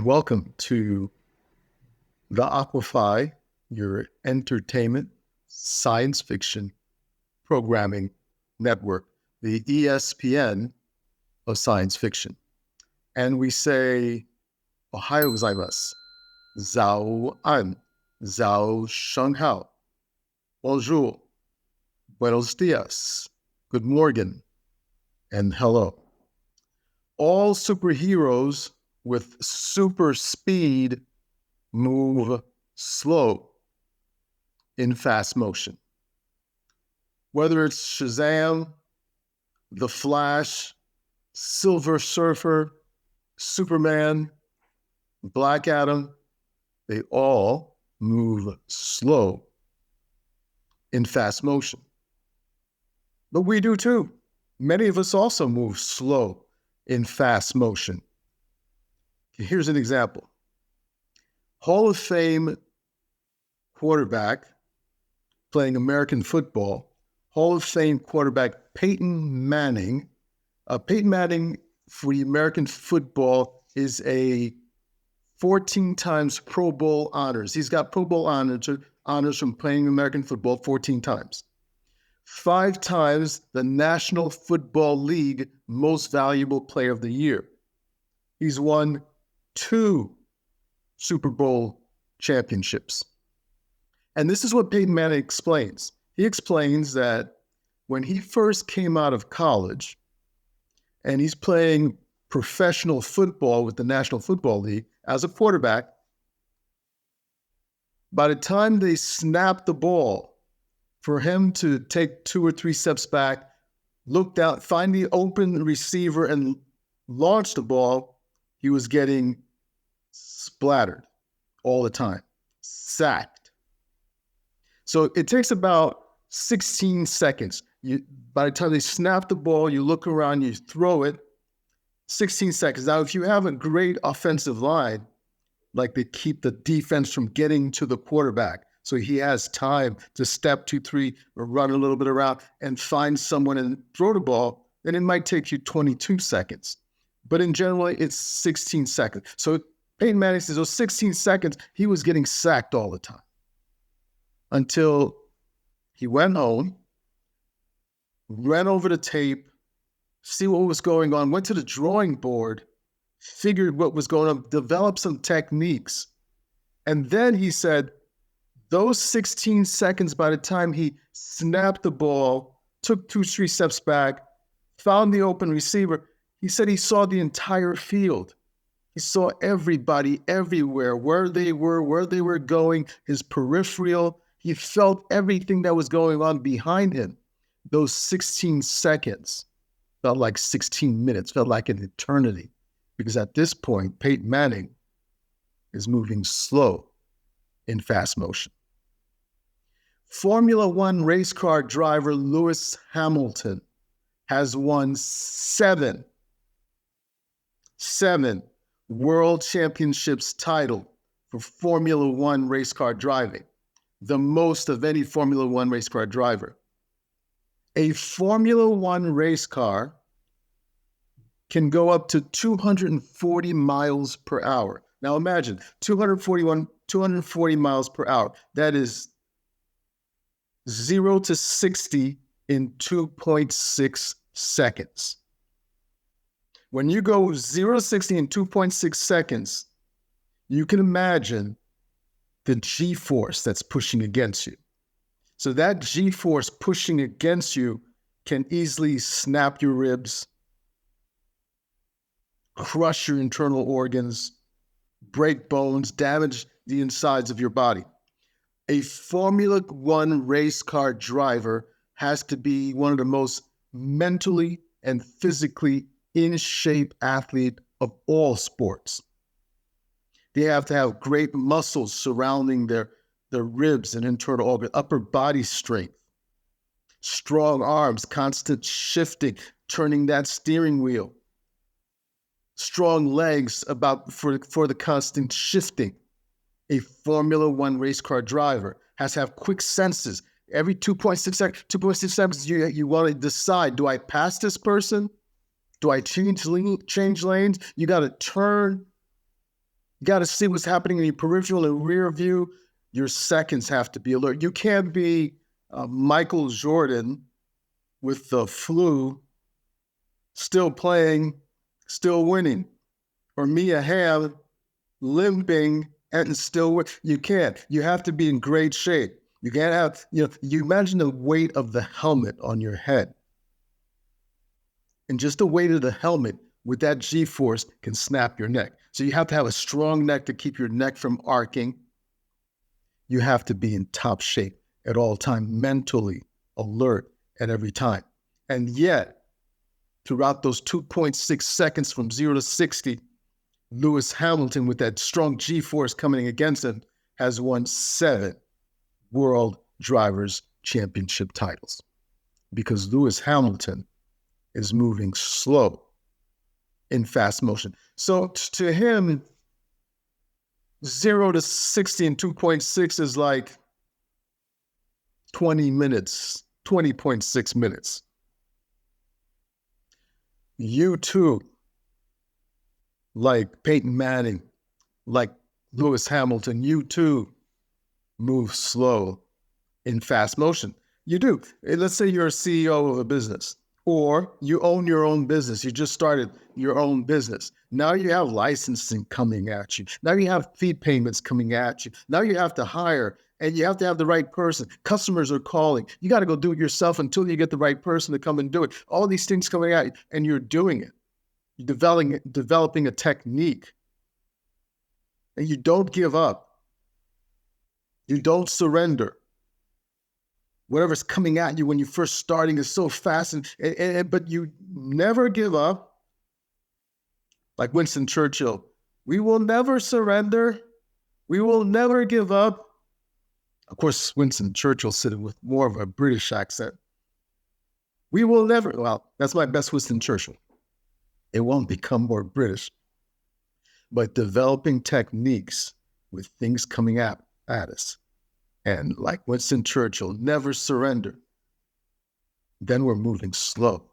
and welcome to the Aqua Phi, your entertainment science fiction programming network, the ESPN of science fiction. And we say, Ohayou gozaimasu, Zao an, Zao Shanghao, Bonjour, Buenos dias, Good morning, and hello. All superheroes with super speed move slow in fast motion. Whether it's Shazam, The Flash, Silver Surfer, Superman, Black Adam, they all move slow in fast motion. But we do too. Many of us also move slow in fast motion. Here's an example. Hall of Fame quarterback playing American football, Hall of Fame quarterback Peyton Manning. Peyton Manning for the American football is a 14 times Pro Bowl honors. He's got Pro Bowl honors from playing American football 14 times. 5 times the National Football League Most Valuable Player of the Year. He's won 2 Super Bowl championships. And this is what Peyton Manning explains. He explains that when he first came out of college and he's playing professional football with the National Football League as a quarterback, by the time they snapped the ball, for him to take 2 or 3 steps back, look down, find the open receiver and launch the ball, he was getting splattered all the time, sacked. So it takes about 16 seconds. By the time they snap the ball, you look around, you throw it, 16 seconds. Now, if you have a great offensive line, like they keep the defense from getting to the quarterback, so he has time to step 2, 3, or run a little bit around and find someone and throw the ball, then it might take you 22 seconds. But in general, it's 16 seconds. So Peyton Manning says those 16 seconds, he was getting sacked all the time until he went home, ran over the tape, see what was going on, went to the drawing board, figured what was going on, developed some techniques. And then he said, those 16 seconds, by the time he snapped the ball, took 2, 3 steps back, found the open receiver, he said he saw the entire field. He saw everybody everywhere, where they were going, his peripheral. He felt everything that was going on behind him. Those 16 seconds felt like 16 minutes, felt like an eternity. Because at this point, Peyton Manning is moving slow in fast motion. Formula One race car driver Lewis Hamilton has won 7 world championships title for Formula One race car driving, the most of any Formula One race car driver. A Formula One race car can go up to 240 miles per hour. Now imagine 240 miles per hour. That is 0 to 60 in 2.6 seconds. When you go 0 to 60 in 2.6 seconds, you can imagine the G-force that's pushing against you. So that G-force pushing against you can easily snap your ribs, crush your internal organs, break bones, damage the insides of your body. A Formula One race car driver has to be one of the most mentally and physically in shape athlete of all sports. They have to have great muscles surrounding their ribs and internal organs, upper body strength, strong arms, constant shifting, turning that steering wheel, strong legs for the constant shifting. A Formula One race car driver has to have quick senses. Every 2.6 seconds, you want to decide, do I pass this person? Do I change lanes? You got to turn You got to see what's happening in your peripheral and rear view. Your seconds have to be alert. You can't be Michael Jordan with the flu, still playing, still winning, or Mia Hamm limping and still win. You can't. You have to be in great shape. You can't have, you imagine the weight of the helmet on your head. And just the weight of the helmet with that G-force can snap your neck. So you have to have a strong neck to keep your neck from arcing. You have to be in top shape at all times, mentally alert at every time. And yet, throughout those 2.6 seconds from 0 to 60, Lewis Hamilton, with that strong G-force coming against him, has won 7 World Drivers' Championship titles because Lewis Hamilton is moving slow in fast motion. So to him, 0 to 60 in 2.6 is like 20 minutes, 20.6 minutes. You too, like Peyton Manning, like Lewis Hamilton, you too move slow in fast motion. You do. Let's say you're a CEO of a business, or you own your own business. You just started your own business. Now you have licensing coming at you. Now you have fee payments coming at you. Now you have to hire, and you have to have the right person. Customers are calling. You got to go do it yourself until you get the right person to come and do it. All these things coming at you, and you're doing it. You're developing a technique, and you don't give up. You don't surrender. Whatever's coming at you when you're first starting is so fast, but you never give up. Like Winston Churchill, we will never surrender. We will never give up. Of course, Winston Churchill said it with more of a British accent. We will never, well, that's my best Winston Churchill. It won't become more British. But developing techniques with things coming at us. And like Winston Churchill, never surrender. Then we're moving slow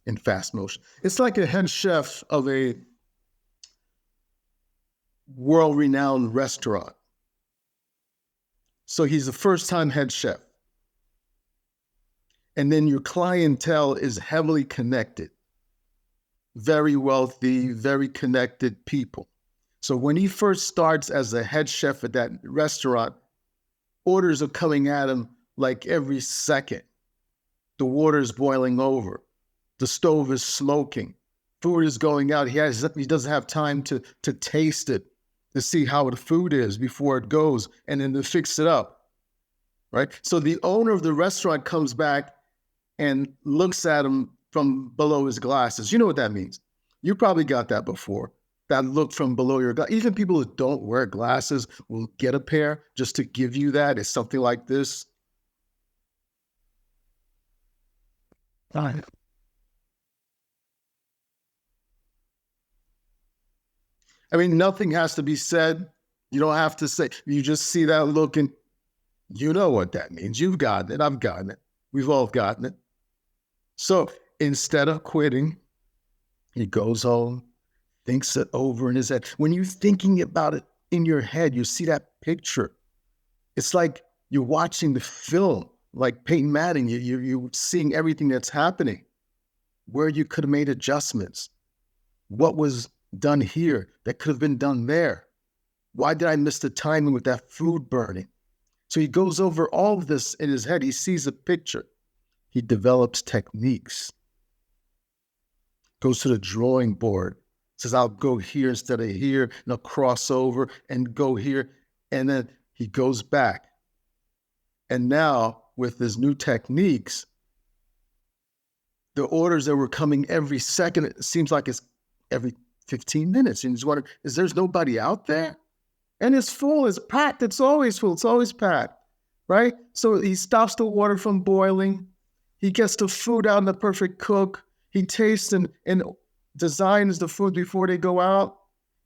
in fast motion. It's like a head chef of a world-renowned restaurant. So he's a first-time head chef. And then your clientele is heavily connected, very wealthy, very connected people. So when he first starts as a head chef at that restaurant, orders are coming at him like every second. The water's boiling over. The stove is smoking. Food is going out. He doesn't have time to taste it, to see how the food is before it goes, and then to fix it up, right? So the owner of the restaurant comes back and looks at him from below his glasses. You know what that means. You probably got that before. That look from below your glasses. Even people who don't wear glasses will get a pair just to give you that. It's something like this. Fine. I mean, nothing has to be said. You don't have to say. You just see that look and you know what that means. You've gotten it. I've gotten it. We've all gotten it. So instead of quitting, he goes home, thinks it over in his head. When you're thinking about it in your head, you see that picture. It's like you're watching the film, like Peyton Manning. You're seeing everything that's happening, where you could have made adjustments, what was done here that could have been done there. Why did I miss the timing with that food burning? So he goes over all of this in his head. He sees a picture. He develops techniques, goes to the drawing board, says, I'll go here instead of here, and I'll cross over and go here. And then he goes back. And now with his new techniques, the orders that were coming every second, it seems like it's every 15 minutes. And he's wondering, there's nobody out there? And it's full, it's packed, it's always full, it's always packed, right? So he stops the water from boiling. He gets the food out in the perfect cook. He tastes and designs the food before they go out.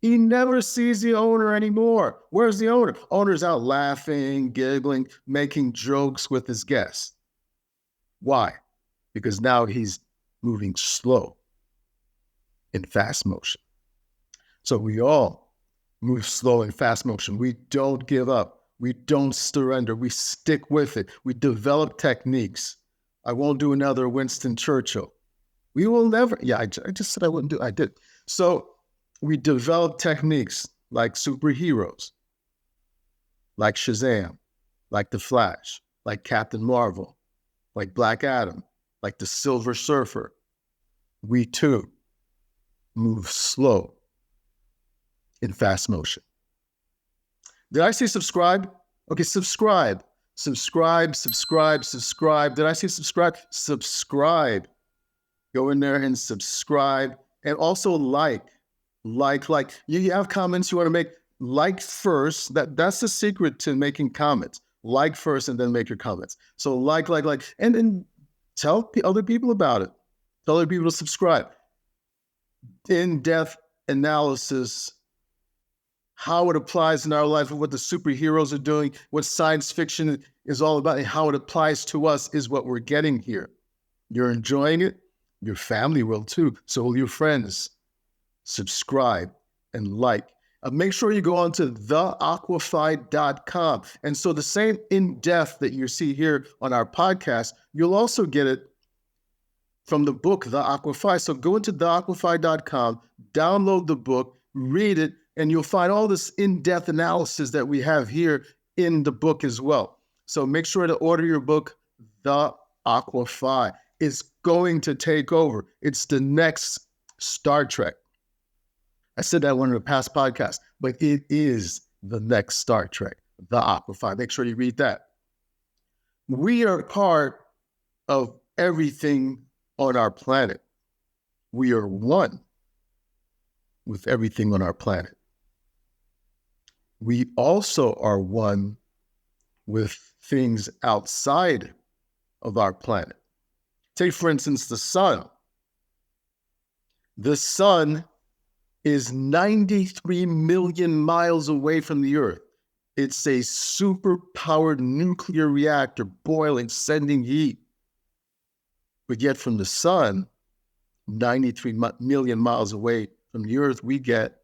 He never sees the owner anymore. Where's the owner? Owner's out laughing, giggling, making jokes with his guests. Why? Because now he's moving slow in fast motion. So we all move slow in fast motion. We don't give up. We don't surrender. We stick with it. We develop techniques. I won't do another Winston Churchill. We will never. Yeah, I just said I wouldn't do. I did. So we develop techniques like superheroes, like Shazam, like the Flash, like Captain Marvel, like Black Adam, like the Silver Surfer. We too move slow in fast motion. Did I say subscribe? Okay, subscribe. Subscribe. Did I say subscribe? Subscribe. Go in there and subscribe. And also like. You have comments you want to make. Like first. That's the secret to making comments. Like first and then make your comments. So like. And then tell other people about it. Tell other people to subscribe. In-depth analysis, how it applies in our life, and what the superheroes are doing, what science fiction is all about, and how it applies to us is what we're getting here. You're enjoying it. Your family will too. So will your friends. Subscribe and like. Make sure you go on to TheAquaPhi.com. And so the same in-depth that you see here on our podcast, you'll also get it from the book, The Aqua Phi. So go into TheAquaPhi.com, download the book, read it, and you'll find all this in-depth analysis that we have here in the book as well. So make sure to order your book, The Aqua Phi. It's going to take over. It's the next Star Trek. I said that one in a past podcast, but it is the next Star Trek, The Aqua Phi. Make sure you read that. We are part of everything on our planet. We are one with everything on our planet. We also are one with things outside of our planet. Take, for instance, the sun. The sun is 93 million miles away from the Earth. It's a super-powered nuclear reactor boiling, sending heat. But yet from the sun, 93 million miles away from the Earth, we get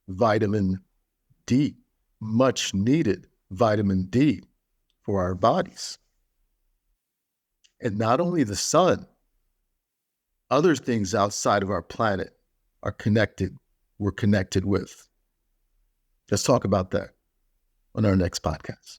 vitamin D, much needed vitamin D for our bodies. And not only the sun, other things outside of our planet are connected, we're connected with. Let's talk about that on our next podcast.